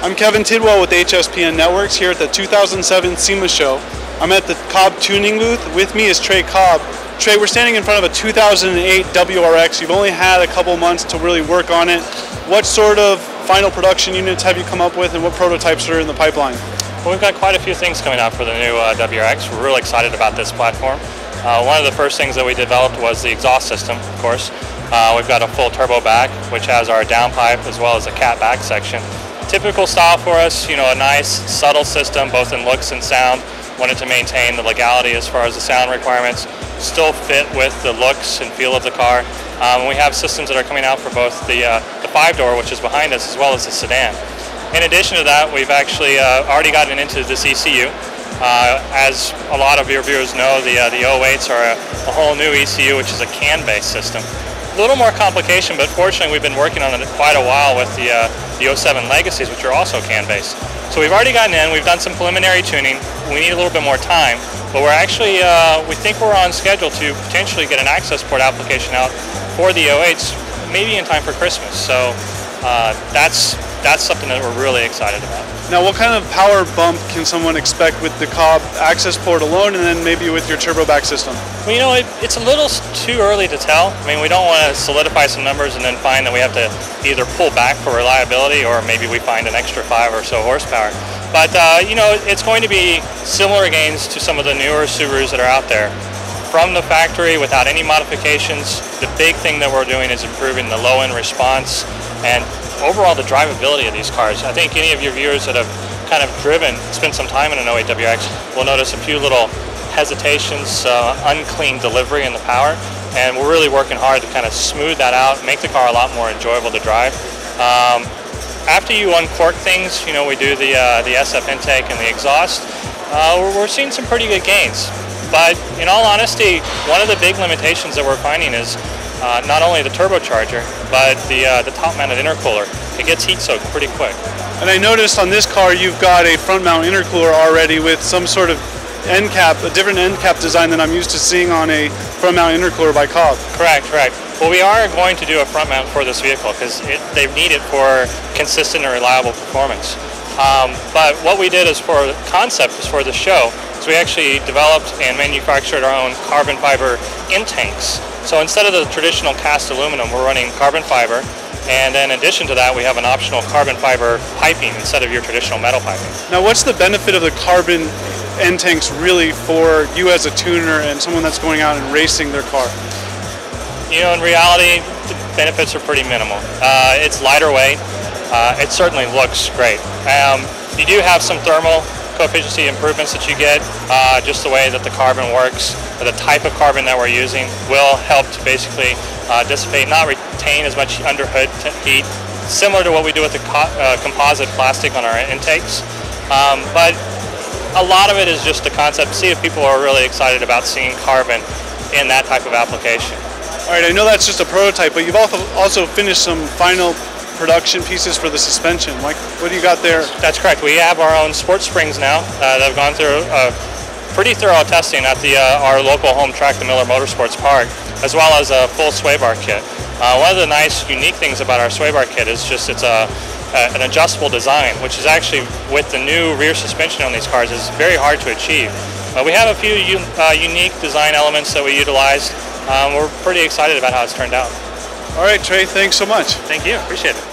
I'm Kevin Tidwell with HSPN Networks here at the 2007 SEMA show. I'm at the Cobb tuning booth. With me is Trey Cobb. Trey, we're standing in front of a 2008 WRX. You've only had a couple months to really work on it. What sort of final production units have you come up with, and what prototypes are in the pipeline? Well, we've got quite a few things coming out for the new WRX. We're really excited about this platform. One of the first things that we developed was the exhaust system, of course. We've got a full turbo back, which has our downpipe as well as a cat back section. Typical style for us, you know, a nice subtle system both in looks and sound. Wanted to maintain the legality as far as the sound requirements, still fit with the looks and feel of the car. We have systems that are coming out for both the 5-door, which is behind us, as well as the sedan. In addition to that, we've actually already gotten into this ECU. As a lot of your viewers know, the 08s are a whole new ECU, which is a CAN-based system. A little more complication, but fortunately we've been working on it quite a while with the 07 Legacies, which are also CAN-based. So we've already gotten in, we've done some preliminary tuning. We need a little bit more time, but we're actually, we think we're on schedule to potentially get an access port application out for the 08s, maybe in time for Christmas. So that's something that we're really excited about. Now, what kind of power bump can someone expect with the Cobb access port alone, and then maybe with your turbo back system? Well, you know, it's a little too early to tell. I mean, we don't want to solidify some numbers and then find that we have to either pull back for reliability, or maybe we find an extra 5 or so horsepower. But, you know, it's going to be similar gains to some of the newer Subarus that are out there. From the factory, without any modifications, the big thing that we're doing is improving the low-end response and overall the drivability of these cars. I think any of your viewers that have kind of spent some time in an 08 WRX will notice a few little hesitations, unclean delivery in the power, and we're really working hard to kind of smooth that out, make the car a lot more enjoyable to drive. After you uncork things, you know, we do the SF intake and the exhaust, we're seeing some pretty good gains. But in all honesty, one of the big limitations that we're finding is not only the turbocharger, but the top-mounted intercooler. It gets heat-soaked pretty quick. And I noticed on this car you've got a front-mount intercooler already with some sort of end cap, a different end cap design than I'm used to seeing on a front-mount intercooler by Cobb. Correct. Well, we are going to do a front mount for this vehicle because they need it for consistent and reliable performance. But what we did as for the concept, as for the show, is we actually developed and manufactured our own carbon fiber intakes. So instead of the traditional cast aluminum, we're running carbon fiber, and then in addition to that, we have an optional carbon fiber piping instead of your traditional metal piping. Now, what's the benefit of the carbon end tanks really for you as a tuner and someone that's going out and racing their car? You know, in reality, the benefits are pretty minimal. It's lighter weight. It certainly looks great. You do have some thermal coefficient improvements that you get, just the way that the carbon works. The type of carbon that we're using will help to basically dissipate, not retain as much underhood heat, similar to what we do with the composite plastic on our intakes. But a lot of it is just the concept, see if people are really excited about seeing carbon in that type of application. All right, I know that's just a prototype, but you've also finished some final production pieces for the suspension. Like, what do you got there? That's correct. We have our own sports springs now that have gone through pretty thorough testing at our local home track, the Miller Motorsports Park, as well as a full sway bar kit. One of the nice, unique things about our sway bar kit is just it's an adjustable design, which is actually, with the new rear suspension on these cars, is very hard to achieve. We have a few unique design elements that we utilized. We're pretty excited about how it's turned out. All right, Trey, thanks so much. Thank you. Appreciate it.